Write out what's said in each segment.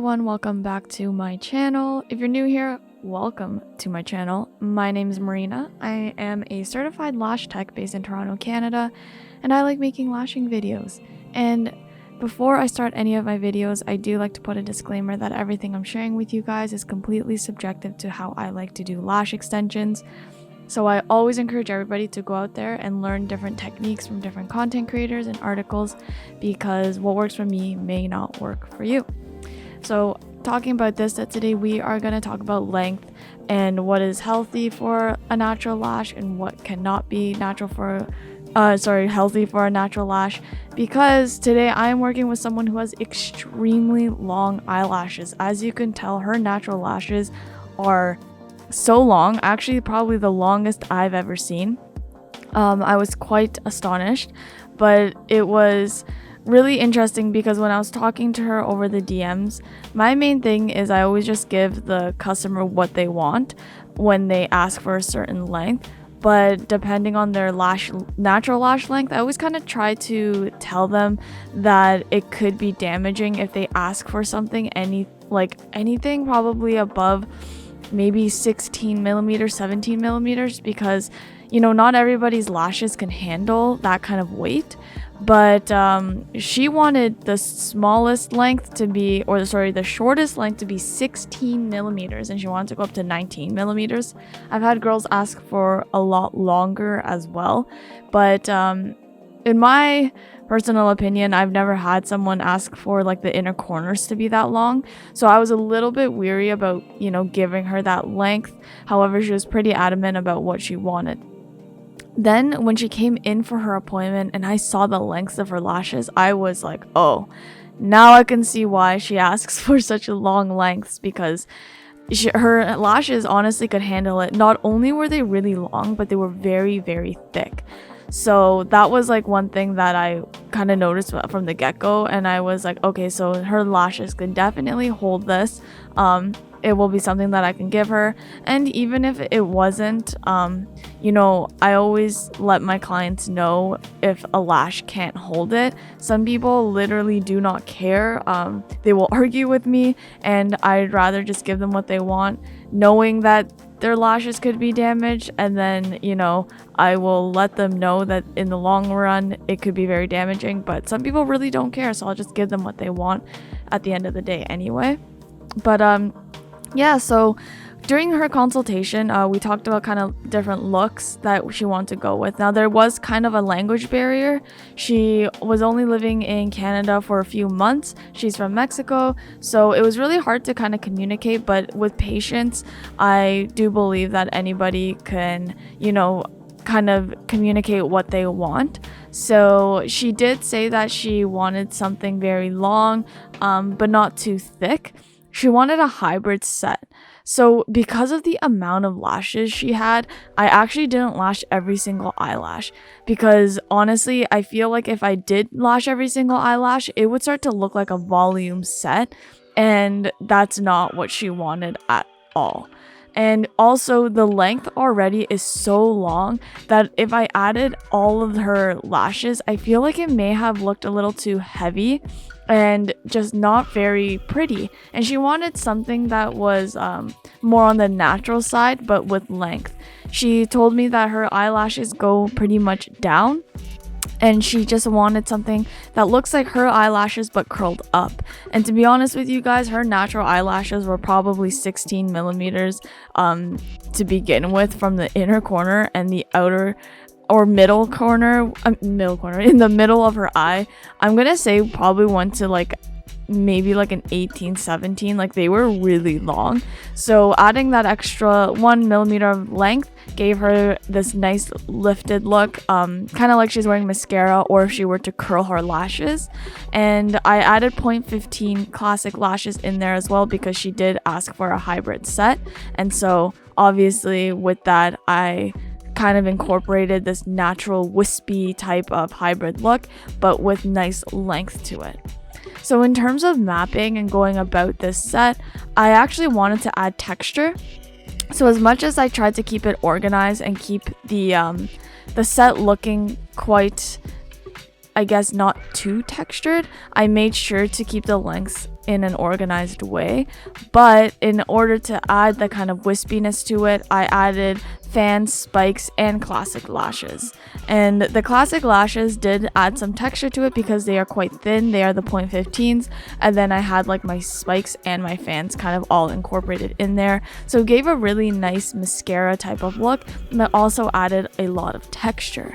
everyone, welcome back to my channel. If you're new here, welcome to my channel. My name is Marina. I am a certified lash tech based in Toronto, Canada, and I like making lashing videos. And before I start any of my videos, I do like to put a disclaimer that everything I'm sharing with you guys is completely subjective to how I like to do lash extensions. So I always encourage everybody to go out there and learn different techniques from different content creators and articles, because what works for me may not work for you. So talking about this, that today we are going to talk about length and what is healthy for a natural lash and what cannot be healthy for a natural lash, because today I am working with someone who has extremely long eyelashes. As you can tell, her natural lashes are so long, actually probably the longest I've ever seen. I was quite astonished, but it was really interesting because when I was talking to her over the DMs, my main thing is I always just give the customer what they want when they ask for a certain length. But depending on their natural lash length, I always kind of try to tell them that it could be damaging if they ask for something anything probably above maybe 16 millimeters, 17 millimeters, because not everybody's lashes can handle that kind of weight. But she wanted the shortest length to be 16 millimeters, and she wanted to go up to 19 millimeters. I've had girls ask for a lot longer as well, but in my personal opinion, I've never had someone ask for the inner corners to be that long, so I was a little bit weary about giving her that length. However, she was pretty adamant about what she wanted. Then when she came in for her appointment and I saw the lengths of her lashes, I was like, oh, now I can see why she asks for such long lengths, because her lashes honestly could handle it. Not only were they really long, but they were very, very thick. So that was one thing that I kind of noticed from the get-go, and I was like, okay, so her lashes could definitely hold this. It will be something that I can give her. And even if it wasn't, I always let my clients know if a lash can't hold it. Some people literally do not care. They will argue with me, and I'd rather just give them what they want, knowing that their lashes could be damaged, and then I will let them know that in the long run it could be very damaging. But some people really don't care, so I'll just give them what they want at the end of the day anyway. But yeah, so during her consultation, we talked about kind of different looks that she wanted to go with. Now, there was kind of a language barrier. She was only living in Canada for a few months. She's from Mexico, so it was really hard to kind of communicate. But with patience, I do believe that anybody can, kind of communicate what they want. So she did say that she wanted something very long, but not too thick. She wanted a hybrid set. So because of the amount of lashes she had, I actually didn't lash every single eyelash, because honestly, I feel like if I did lash every single eyelash, it would start to look like a volume set, and that's not what she wanted at all. And also, the length already is so long that if I added all of her lashes, I feel like it may have looked a little too heavy and just not very pretty. And she wanted something that was more on the natural side, but with length. She told me that her eyelashes go pretty much down, and she just wanted something that looks like her eyelashes but curled up. And to be honest with you guys, her natural eyelashes were probably 16 millimeters to begin with from the inner corner, and the outer or middle corner in the middle of her eye, I'm gonna say probably went to maybe an 18, 17. They were really long. So adding that extra 1 millimeter of length gave her this nice lifted look, kind of like she's wearing mascara, or if she were to curl her lashes. And I added 0.15 classic lashes in there as well, because she did ask for a hybrid set. And so obviously with that, I kind of incorporated this natural wispy type of hybrid look, but with nice length to it. So in terms of mapping and going about this set, I actually wanted to add texture. So as much as I tried to keep it organized and keep the set looking quite, I guess, not too textured, I made sure to keep the lengths in an organized way, but in order to add the kind of wispiness to it, I added fans, spikes, and classic lashes. And the classic lashes did add some texture to it because they are quite thin. They are the 0.15s, and then I had like my spikes and my fans kind of all incorporated in there, so it gave a really nice mascara type of look, but also added a lot of texture.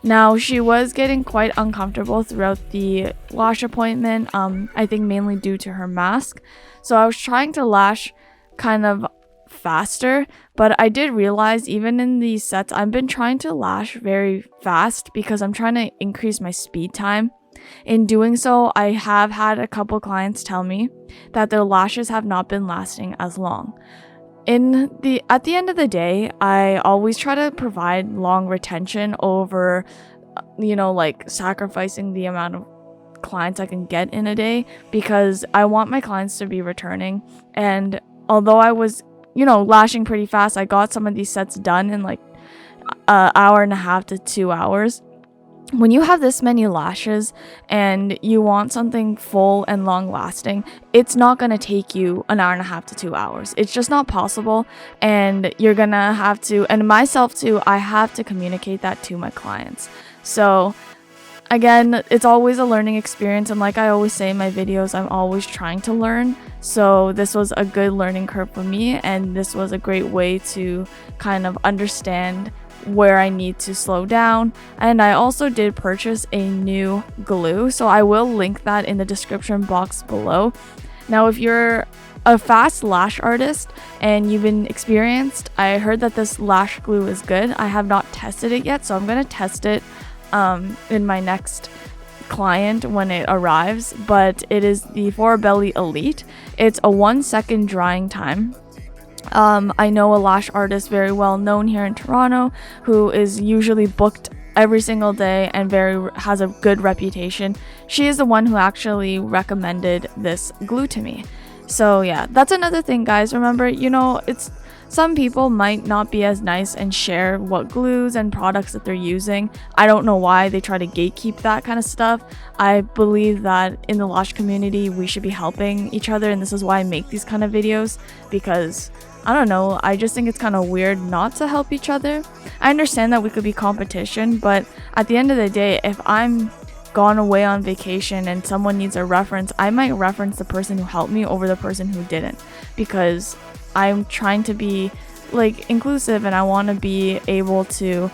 Now, she was getting quite uncomfortable throughout the lash appointment, I think mainly due to her mask. So I was trying to lash kind of faster, but I did realize even in these sets, I've been trying to lash very fast because I'm trying to increase my speed time. In doing so, I have had a couple clients tell me that their lashes have not been lasting as long. At the end of the day, I always try to provide long retention over, like sacrificing the amount of clients I can get in a day, because I want my clients to be returning. And although I was, lashing pretty fast, I got some of these sets done in like an hour and a half to 2 hours. When you have this many lashes and you want something full and long lasting, it's not going to take you an hour and a half to 2 hours. It's just not possible. And you're going to have to, and myself too, I have to communicate that to my clients. So again, it's always a learning experience. And like I always say in my videos, I'm always trying to learn. So this was a good learning curve for me. And this was a great way to kind of understand where I need to slow down. And I also did purchase a new glue, so I will link that in the description box below. Now, if you're a fast lash artist and you've been experienced, I heard that this lash glue is good. I have not tested it yet, so I'm going to test it in my next client when it arrives, but it is the FORABELI Elite. It's a 1 second drying time. I know a lash artist very well known here in Toronto who is usually booked every single day and has a good reputation. She is the one who actually recommended this glue to me. So yeah, that's another thing, guys. Remember, it's some people might not be as nice and share what glues and products that they're using. I don't know why they try to gatekeep that kind of stuff. I believe that in the Lash community, we should be helping each other, and this is why I make these kind of videos, because I don't know, I just think it's kind of weird not to help each other. I understand that we could be competition, but at the end of the day, if I'm gone away on vacation and someone needs a reference, I might reference the person who helped me over the person who didn't, because I'm trying to be like inclusive, and I want to be able to,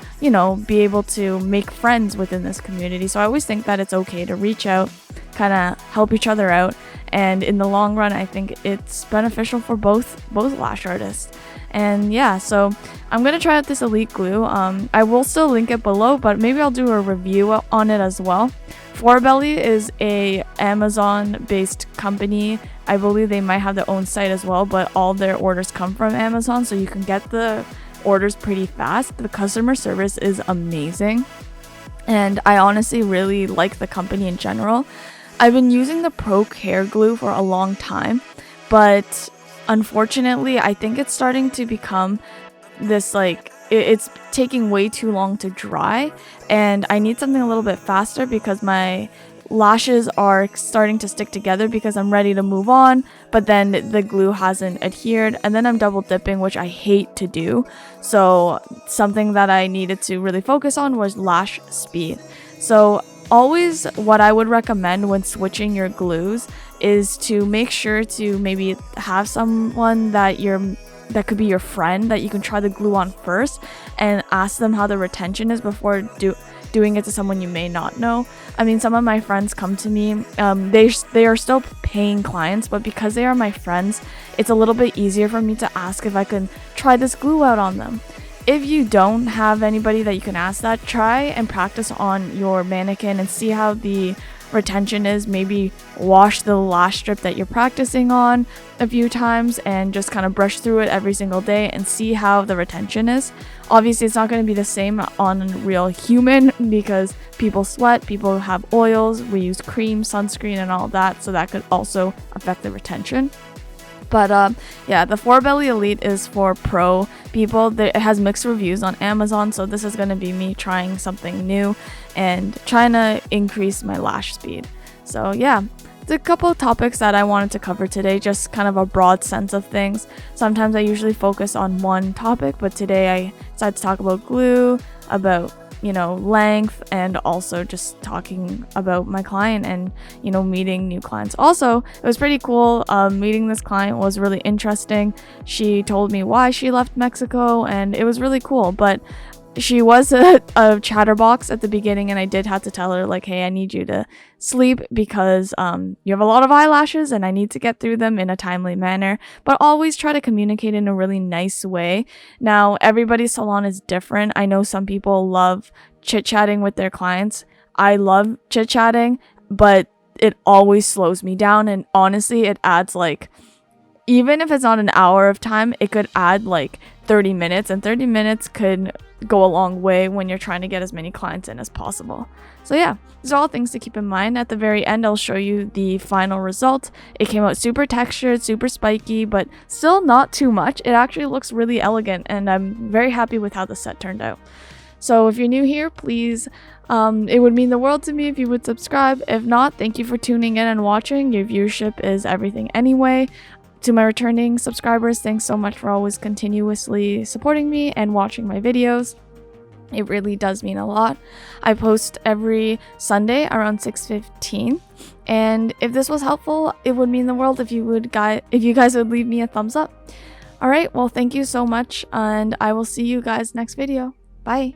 make friends within this community. So I always think that it's okay to reach out, kind of help each other out, and in the long run, I think it's beneficial for both lash artists. And yeah, so I'm gonna try out this Elite glue. I will still link it below, but maybe I'll do a review on it as well. FORABELI is a Amazon-based company. I believe they might have their own site as well, but all their orders come from Amazon, so you can get the orders pretty fast. The customer service is amazing, and I honestly really like the company in general. I've been using the Pro Care glue for a long time, but unfortunately, I think it's starting to become this it's taking way too long to dry, and I need something a little bit faster because my lashes are starting to stick together because I'm ready to move on, but then the glue hasn't adhered, and then I'm double dipping, which I hate to do. So something that I needed to really focus on was lash speed. So always what I would recommend when switching your glues is to make sure to maybe have someone that could be your friend that you can try the glue on first, and ask them how the retention is before doing it to someone you may not know. I mean, some of my friends come to me, they are still paying clients, but because they are my friends, it's a little bit easier for me to ask if I can try this glue out on them. If you don't have anybody that you can ask that, try and practice on your mannequin and see how the retention is. Maybe wash the lash strip that you're practicing on a few times and just kind of brush through it every single day and see how the retention is. Obviously, it's not going to be the same on a real human because people sweat, people have oils, we use cream, sunscreen, and all that, so that could also affect the retention. But yeah, the FORABELI Elite is for pro people. It has mixed reviews on Amazon, so this is going to be me trying something new and trying to increase my lash speed. So yeah, a couple of topics that I wanted to cover today, just kind of a broad sense of things. Sometimes I usually focus on one topic, but today I decided to talk about glue, about length, and also just talking about my client and meeting new clients. Also, it was pretty cool. Meeting this client was really interesting. She told me why she left Mexico, and it was really cool. But she was a chatterbox at the beginning, and I did have to tell her, like, hey, I need you to sleep because you have a lot of eyelashes and I need to get through them in a timely manner, but always try to communicate in a really nice way. Now, everybody's salon is different. I know some people love chit-chatting with their clients. I love chit-chatting, but it always slows me down, and honestly, it adds, like, even if it's not an hour of time, it could add like 30 minutes, and 30 minutes could go a long way when you're trying to get as many clients in as possible. So yeah, these are all things to keep in mind. At the very end, I'll show you the final result. It came out super textured, super spiky, but still not too much. It actually looks really elegant, and I'm very happy with how the set turned out. So if you're new here, please, it would mean the world to me if you would subscribe. If not, thank you for tuning in and watching. Your viewership is everything anyway. To my returning subscribers, thanks so much for always continuously supporting me and watching my videos. It really does mean a lot. I post every Sunday around 6:15, and if this was helpful, it would mean the world if you guys would leave me a thumbs up. All right, well, thank you so much, and I will see you guys next video. Bye.